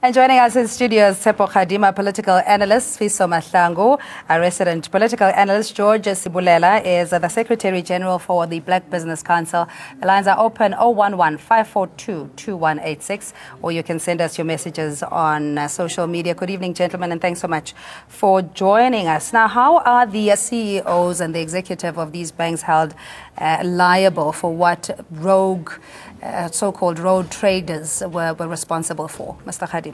And joining us in studio is Tsepo Khadima, political analyst, Fiso Mahlangu, a resident political analyst. George Sibulela is the Secretary General for the Black Business Council. The lines are open 011-542-2186, or you can send us your messages on social media. Good evening, gentlemen, and thanks so much for joining us. Now, how are the CEOs and the executive of these banks held liable for what rogue so-called road traders were responsible for? Mr. Khadima.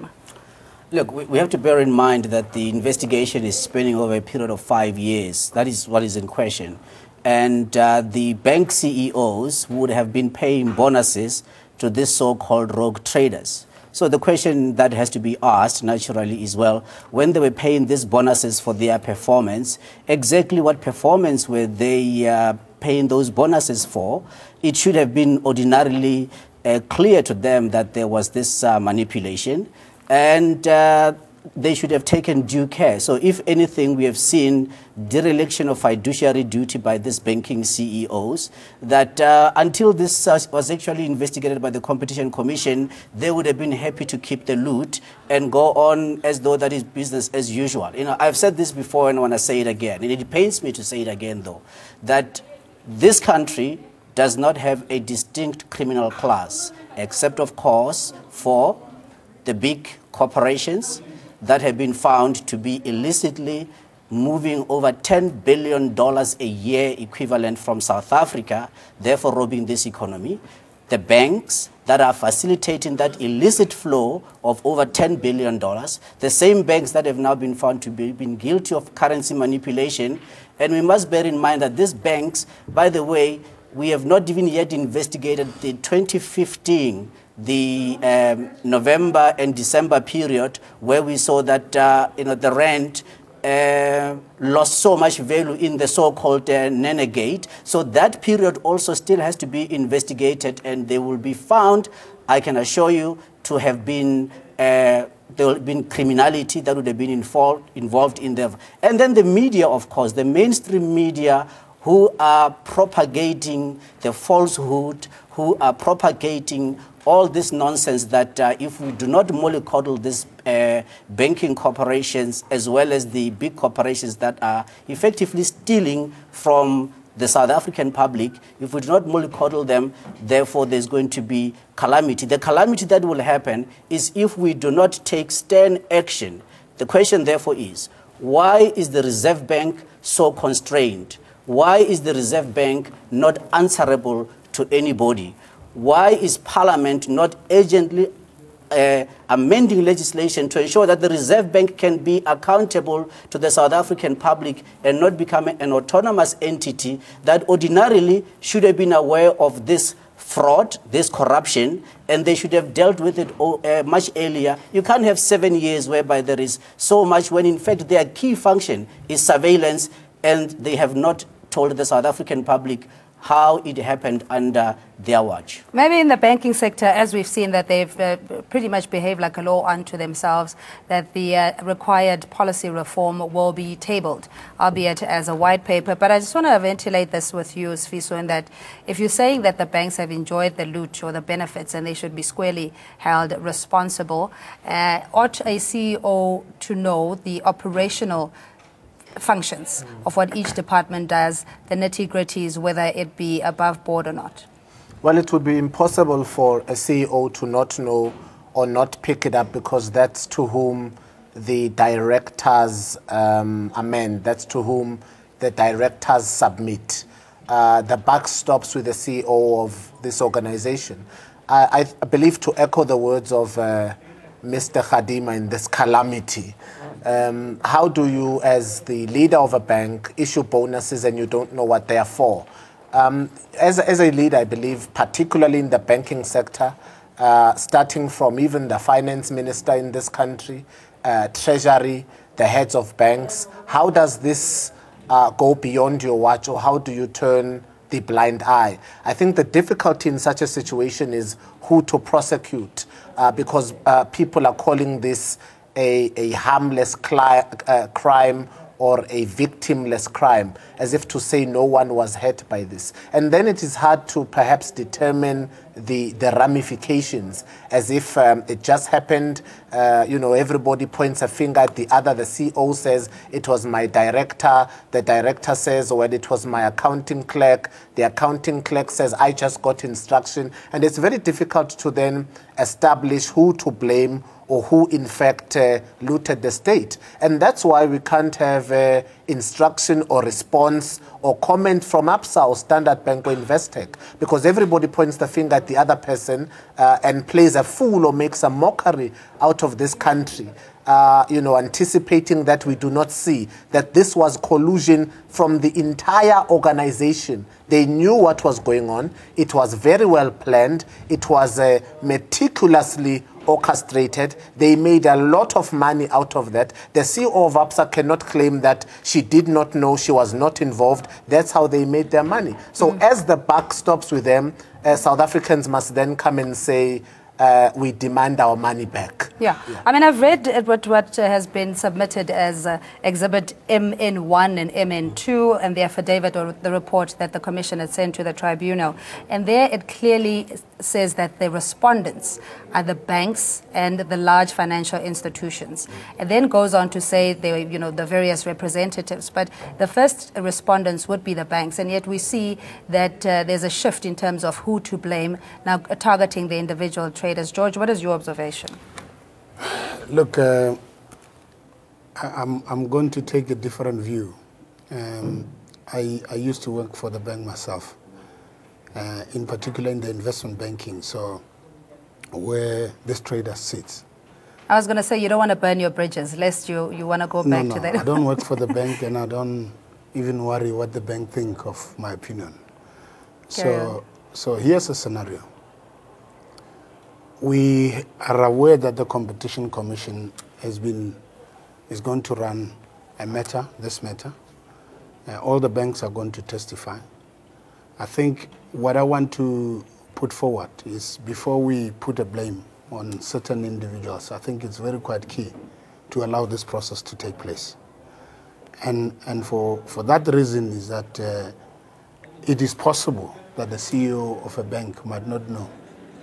Look, we have to bear in mind that the investigation is spanning over a period of 5 years. That is what is in question. And the bank CEOs would have been paying bonuses to these so-called rogue traders. So the question that has to be asked naturally is, well, when they were paying these bonuses for their performance, exactly what performance were they paying those bonuses for? It should have been ordinarily clear to them that there was this manipulation, and they should have taken due care. So if anything, we have seen dereliction of fiduciary duty by these banking CEOs, that until this was actually investigated by the Competition Commission, they would have been happy to keep the loot and go on as though that is business as usual. You know, I've said this before and I want to say it again, and it pains me to say it again though, that this country does not have a distinct criminal class, except of course for the big corporations that have been found to be illicitly moving over $10 billion a year equivalent from South Africa, therefore robbing this economy. The banks that are facilitating that illicit flow of over $10 billion, the same banks that have now been found to be guilty of currency manipulation. And we must bear in mind that these banks, by the way, we have not even yet investigated the 2015, the November and December period, where we saw that the rand lost so much value in the so-called Nenegate. So that period also still has to be investigated, and they will be found, I can assure you, to have been there will have been criminality that would have been involved in them. And then the media, of course, the mainstream media, who are propagating the falsehood, who are propagating all this nonsense that if we do not mollycoddle these banking corporations as well as the big corporations that are effectively stealing from the South African public, if we do not mollycoddle them, therefore there's going to be calamity. The calamity that will happen is if we do not take stern action. The question therefore is, why is the Reserve Bank so constrained? Why is the Reserve Bank not answerable to anybody? Why is Parliament not urgently amending legislation to ensure that the Reserve Bank can be accountable to the South African public and not become an autonomous entity that ordinarily should have been aware of this fraud, this corruption, and they should have dealt with it much earlier? You can't have 7 years whereby there is so much when in fact their key function is surveillance, and they have not told the South African public how it happened under their watch. Maybe in the banking sector, as we've seen that they've pretty much behaved like a law unto themselves, that the required policy reform will be tabled, albeit as a white paper. But I just want to ventilate this with you, Sfiso, in that if you're saying that the banks have enjoyed the loot or the benefits and they should be squarely held responsible, ought a CEO to know the operational functions of what each department does, the nitty-gritties, whether it be above board or not? Well, it would be impossible for a CEO to not know or not pick it up, because that's to whom the directors amend, that's to whom the directors submit. The buck stops with the CEO of this organization. I believe, to echo the words of Mr. Khadima in this calamity, how do you, as the leader of a bank, issue bonuses and you don't know what they are for? As a leader, I believe, particularly in the banking sector, starting from even the finance minister in this country, treasury, the heads of banks, how does this go beyond your watch, or how do you turn the blind eye? I think the difficulty in such a situation is who to prosecute, because people are calling this a harmless crime or a victimless crime. as if to say no one was hurt by this. And then it is hard to perhaps determine the ramifications, as if it just happened, everybody points a finger at the other. The CEO says it was my director. The director says, well, it was my accounting clerk. The accounting clerk says, I just got instruction. And it's very difficult to then establish who to blame or who in fact looted the state. And that's why we can't have instruction or response or comment from ABSA or Standard Bank or Investec, because everybody points the finger at the other person and plays a fool or makes a mockery out of this country. Anticipating that we do not see that this was collusion from the entire organization. They knew what was going on. It was very well planned. It was meticulously orchestrated. They made a lot of money out of that. The CEO of ABSA cannot claim that she did not know, she was not involved. That's how they made their money. So as the buck stops with them, South Africans must then come and say, we demand our money back. Yeah. I mean, I've read what has been submitted as Exhibit MN1 and MN2 and the affidavit or the report that the Commission had sent to the tribunal. And there it clearly says that the respondents are the banks and the large financial institutions. And then goes on to say the various representatives. But the first respondents would be the banks. And yet we see that there's a shift in terms of who to blame, now targeting the individual traders. George, what is your observation? Look, I'm going to take a different view. I used to work for the bank myself, in particular in the investment banking, so where this trader sits. I was going to say you don't want to burn your bridges, lest you want to go back to that. I don't work for the bank, and I don't even worry what the bank think of my opinion. So here's a scenario. We are aware that the Competition Commission is going to run this matter. All the banks are going to testify. I think what I want to put forward is, before we put a blame on certain individuals, I think it's quite key to allow this process to take place. And for that reason is that it is possible that the CEO of a bank might not know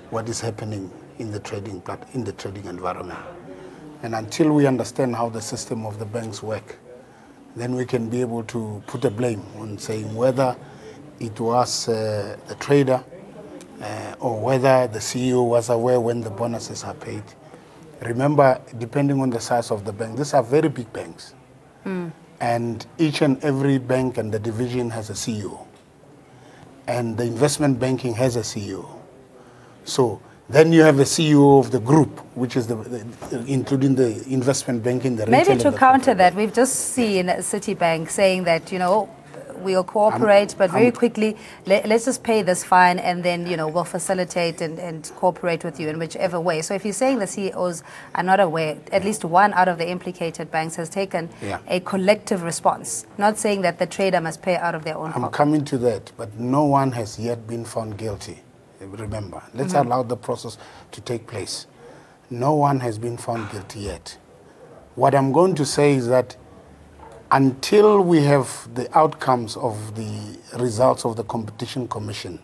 what is happening in the trading environment. And until we understand how the system of the banks work, then we can be able to put a blame on saying whether it was the trader or whether the CEO was aware when the bonuses are paid. Remember, depending on the size of the bank, these are very big banks. And each and every bank and the division has a CEO. And the investment banking has a CEO. So then you have the CEO of the group, which is including the investment banking, the retail. Maybe to counter that, we've just seen Citibank saying that, we'll cooperate, but very quickly, let's just pay this fine and then, we'll facilitate and cooperate with you in whichever way. So if you're saying the CEOs are not aware, at least one out of the implicated banks has taken a collective response, not saying that the trader must pay out of their own pocket. I'm coming to that, but no one has yet been found guilty. Remember, let's allow the process to take place. No one has been found guilty yet. What I'm going to say is that until we have the outcomes of the results of the Competition Commission,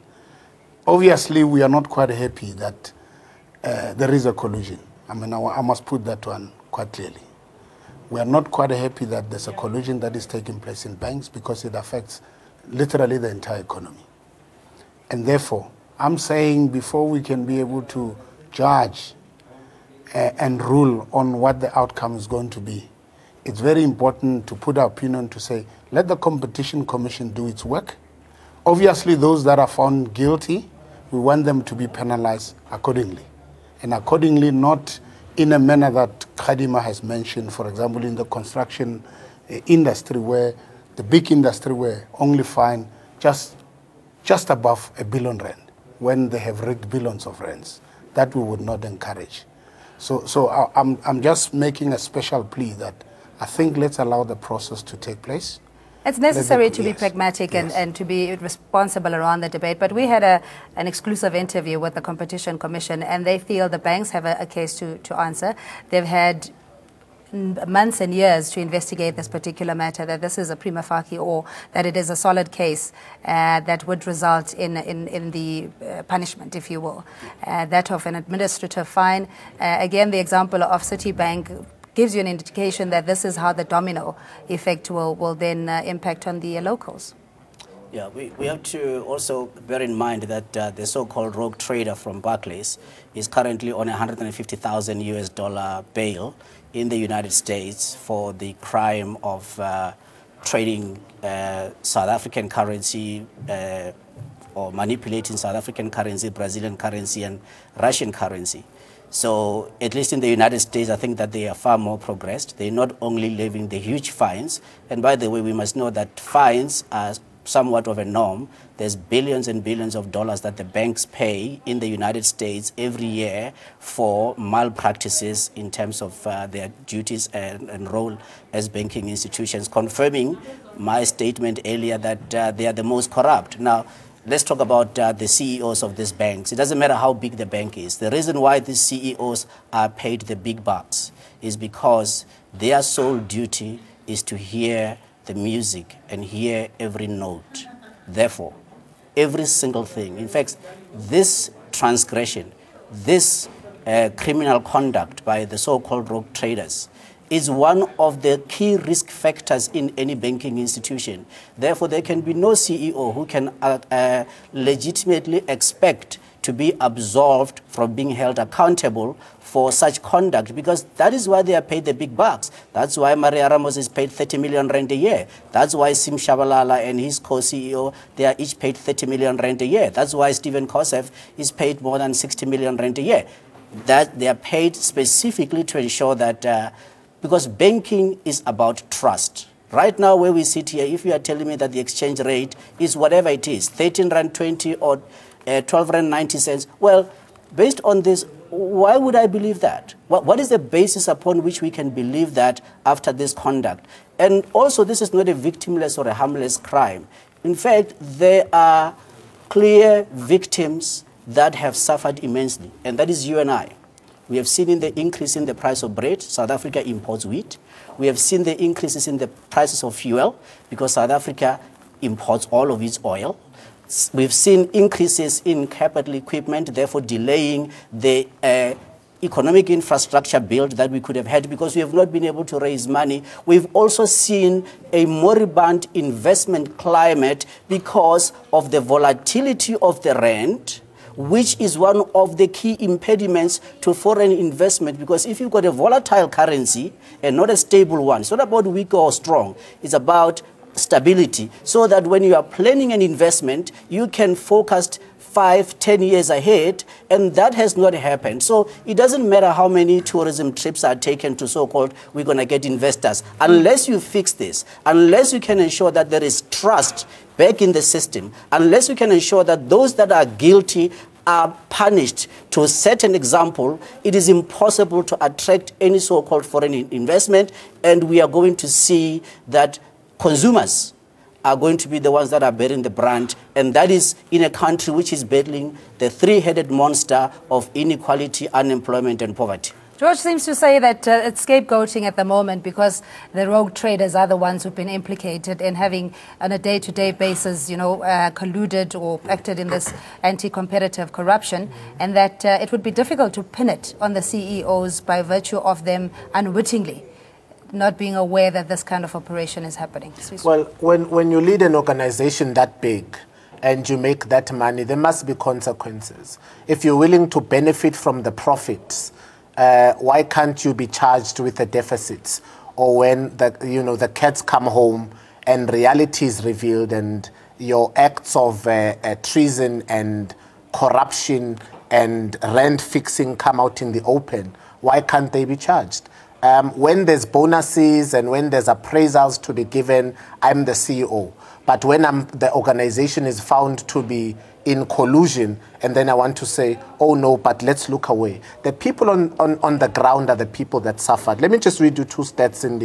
obviously we are not quite happy that there is a collusion. I mean, I must put that one quite clearly. We are not quite happy that there's a collusion that is taking place in banks, because it affects literally the entire economy. And therefore, I'm saying, before we can be able to judge and rule on what the outcome is going to be, it's very important to put our opinion to say, let the Competition Commission do its work. Obviously, those that are found guilty, we want them to be penalized accordingly. And accordingly, not in a manner that Khadima has mentioned, for example, in the construction industry, where the big industry were only fined just above R1 billion, when they have rigged billions of rands. That we would not encourage. So I'm just making a special plea that I think let's allow the process to take place. It's necessary to be pragmatic and to be responsible around the debate. But we had an exclusive interview with the Competition Commission, and they feel the banks have a case to answer. They've had months and years to investigate this particular matter, that this is a prima facie or that it is a solid case that would result in the punishment, if you will, that of an administrative fine. Again, the example of Citibank gives you an indication that this is how the domino effect will then impact on the locals. Yeah, we have to also bear in mind that the so-called rogue trader from Barclays is currently on $150,000 bail in the United States for the crime of trading South African currency or manipulating South African currency, Brazilian currency, and Russian currency. So at least in the United States, I think that they are far more progressed. They're not only levying the huge fines, and by the way, we must know that fines are somewhat of a norm. There's billions and billions of dollars that the banks pay in the United States every year for malpractices in terms of their duties and role as banking institutions, confirming my statement earlier that they are the most corrupt. Now, let's talk about the CEOs of these banks. It doesn't matter how big the bank is. The reason why these CEOs are paid the big bucks is because their sole duty is to hear the music and hear every note. Therefore, every single thing. In fact, this transgression, this criminal conduct by the so-called rogue traders is one of the key risk factors in any banking institution. Therefore, there can be no CEO who can legitimately expect to be absolved from being held accountable for such conduct, because that is why they are paid the big bucks. That's why Maria Ramos is paid 30 million rand a year. That's why Sim Shabalala and his co-CEO, they are each paid 30 million rand a year. That's why Stephen Kosef is paid more than 60 million rand a year. That they are paid specifically to ensure that, because banking is about trust. Right now where we sit here, if you are telling me that the exchange rate is whatever it is, 13 rand 20 or 12 rand 90 cents, well, based on this, why would I believe that? What is the basis upon which we can believe that after this conduct? And also, this is not a victimless or a harmless crime. In fact, there are clear victims that have suffered immensely, and that is you and I. We have seen in the increase in the price of bread. South Africa imports wheat. We have seen the increases in the prices of fuel because South Africa imports all of its oil. We've seen increases in capital equipment, therefore delaying the economic infrastructure build that we could have had because we have not been able to raise money. We've also seen a moribund investment climate because of the volatility of the rand, which is one of the key impediments to foreign investment, because if you've got a volatile currency and not a stable one, it's not about weak or strong, it's about stability, so that when you are planning an investment, you can focus 5-10 years ahead, and that has not happened. So it doesn't matter how many tourism trips are taken to so-called, we're going to get investors. Unless you fix this, unless you can ensure that there is trust back in the system, unless you can ensure that those that are guilty are punished to set an example, it is impossible to attract any so-called foreign investment, and we are going to see that consumers are going to be the ones that are bearing the brunt, and that is in a country which is battling the three-headed monster of inequality, unemployment, and poverty. George seems to say that it's scapegoating at the moment because the rogue traders are the ones who've been implicated in having, on a day-to-day basis, colluded or acted in this anti-competitive corruption, and that it would be difficult to pin it on the CEOs by virtue of them unwittingly not being aware that this kind of operation is happening. Well, when you lead an organization that big and you make that money, there must be consequences. If you're willing to benefit from the profits, why can't you be charged with the deficits? Or when the cats come home and reality is revealed and your acts of treason and corruption and rent fixing come out in the open, why can't they be charged? When there's bonuses and when there's appraisals to be given, I'm the CEO. But when the organization is found to be in collusion, and then I want to say, oh no, but let's look away. The people on the ground are the people that suffered. Let me just read you two stats, and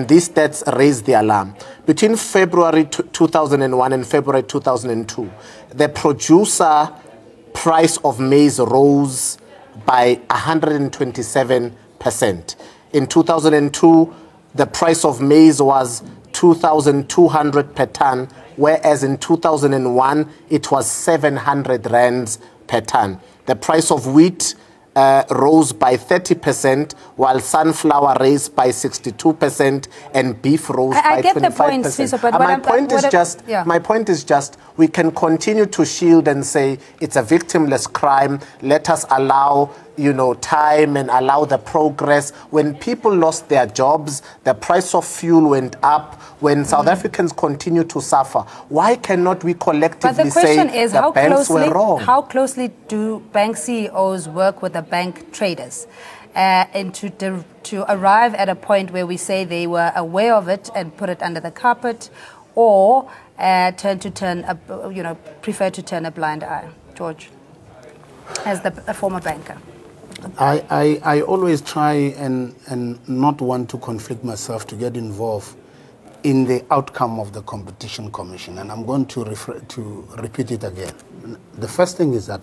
these stats raise the alarm. Between February 2001 and February 2002, the producer price of maize rose by 127%. In 2002, the price of maize was 2,200 per ton, whereas in 2001, it was 700 rands per ton. The price of wheat rose by 30%, while sunflower raised by 62%, and beef rose by 25%. I get the point, Siso, but my point is just, we can continue to shield and say it's a victimless crime. Let us allow, time and allow the progress. When people lost their jobs, the price of fuel went up. When South Africans continue to suffer, why cannot we collectively say the banks were wrong? How closely do bank CEOs work with the bank traders and to arrive at a point where we say they were aware of it and put it under the carpet, or prefer to turn a blind eye? George, as a former banker. I always try and not want to conflict myself to get involved in the outcome of the Competition Commission, and I'm going to repeat it again. The first thing is that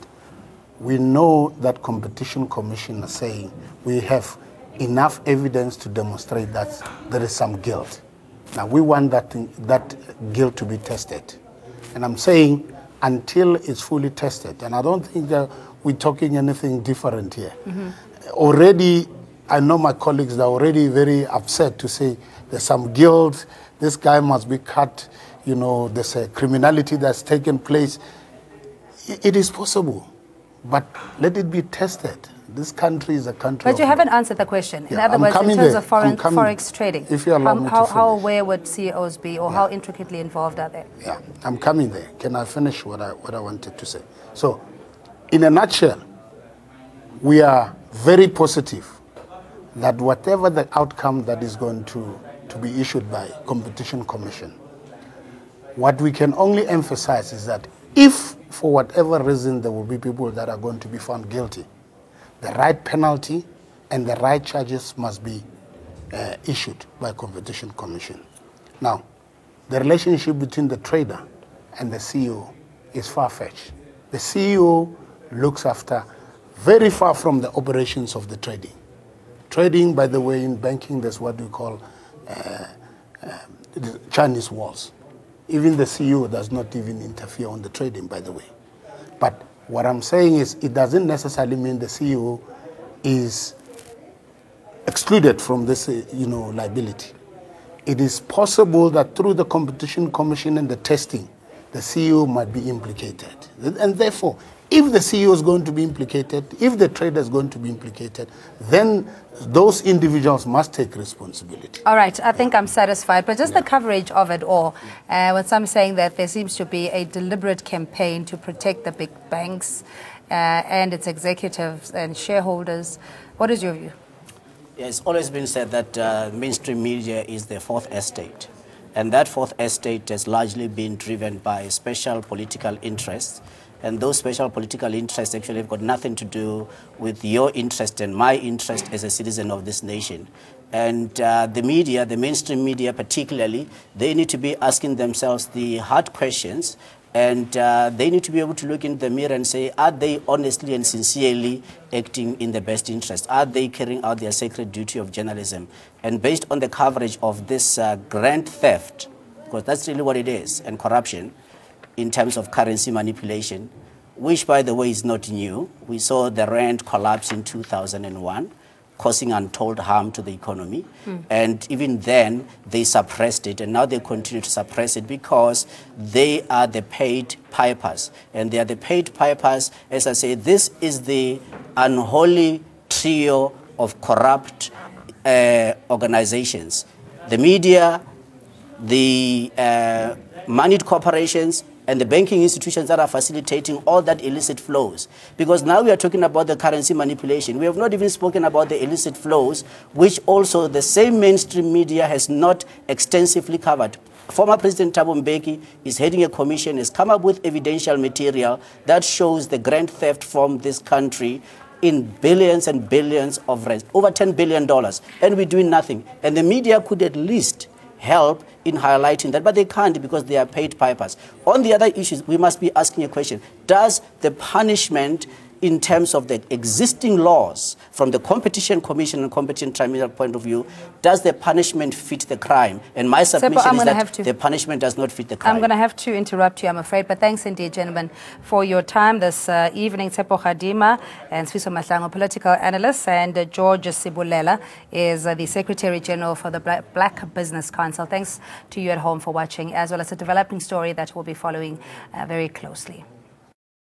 we know that Competition Commission are saying we have enough evidence to demonstrate that there is some guilt. Now we want that guilt to be tested, and I'm saying until it's fully tested, and I don't think that we're talking anything different here. Already, I know my colleagues are already very upset to say there's some guilt, this guy must be cut, there's a criminality that's taken place. It is possible, but let it be tested. This country is a country. But you haven't answered the question. In other words, in terms of forex trading, if you allow me to how aware would CEOs be, or how intricately involved are they? Yeah, I'm coming there. Can I finish what I wanted to say? So, in a nutshell, we are very positive that whatever the outcome that is going to be issued by Competition Commission, what we can only emphasize is that if, for whatever reason, there will be people that are going to be found guilty, the right penalty and the right charges must be issued by Competition Commission. Now, the relationship between the trader and the CEO is far-fetched. The CEO looks after very far from the operations of the trading. Trading, by the way, in banking, there's what we call the Chinese walls. Even the CEO does not even interfere on the trading, by the way. But what I'm saying is it doesn't necessarily mean the CEO is excluded from this, liability. It is possible that through the Competition Commission and the testing, the CEO might be implicated. And therefore, if the CEO is going to be implicated, if the trader is going to be implicated, then those individuals must take responsibility. All right, I think I'm satisfied. But just the coverage of it all, with some saying that there seems to be a deliberate campaign to protect the big banks and its executives and shareholders. What is your view? Yeah, it's always been said that mainstream media is the fourth estate. And that fourth estate has largely been driven by special political interests. And those special political interests actually have got nothing to do with your interest and my interest as a citizen of this nation. And the media, the mainstream media particularly, they need to be asking themselves the hard questions, and they need to be able to look in the mirror and say, are they honestly and sincerely acting in the best interest? Are they carrying out their sacred duty of journalism? And based on the coverage of this grand theft, because that's really what it is, and corruption, in terms of currency manipulation, which, by the way, is not new. We saw the rand collapse in 2001, causing untold harm to the economy. And even then, they suppressed it, and now they continue to suppress it because they are the paid pipers. And they are the paid pipers, as I say, this is the unholy trio of corrupt organizations. The media, the moneyed corporations, and the banking institutions that are facilitating all that illicit flows. Because now we are talking about the currency manipulation. We have not even spoken about the illicit flows, which also the same mainstream media has not extensively covered. Former President Thabo Mbeki is heading a commission, has come up with evidential material that shows the grand theft from this country in billions and billions of rands, over $10 billion, and we're doing nothing. And the media could at least help in highlighting that, but they can't because they are paid pipers. On the other issues, we must be asking a question. Does the punishment in terms of the existing laws from the Competition Commission and Competition Tribunal point of view, does the punishment fit the crime? And my submission is that the punishment does not fit the crime. I'm going to have to interrupt you, I'm afraid, but thanks indeed, gentlemen, for your time this evening. Tsepo Khadima and Swiso Mahlango, political analyst, and George Sibulela is the Secretary General for the Black Business Council. Thanks to you at home for watching, as well as a developing story that we'll be following very closely.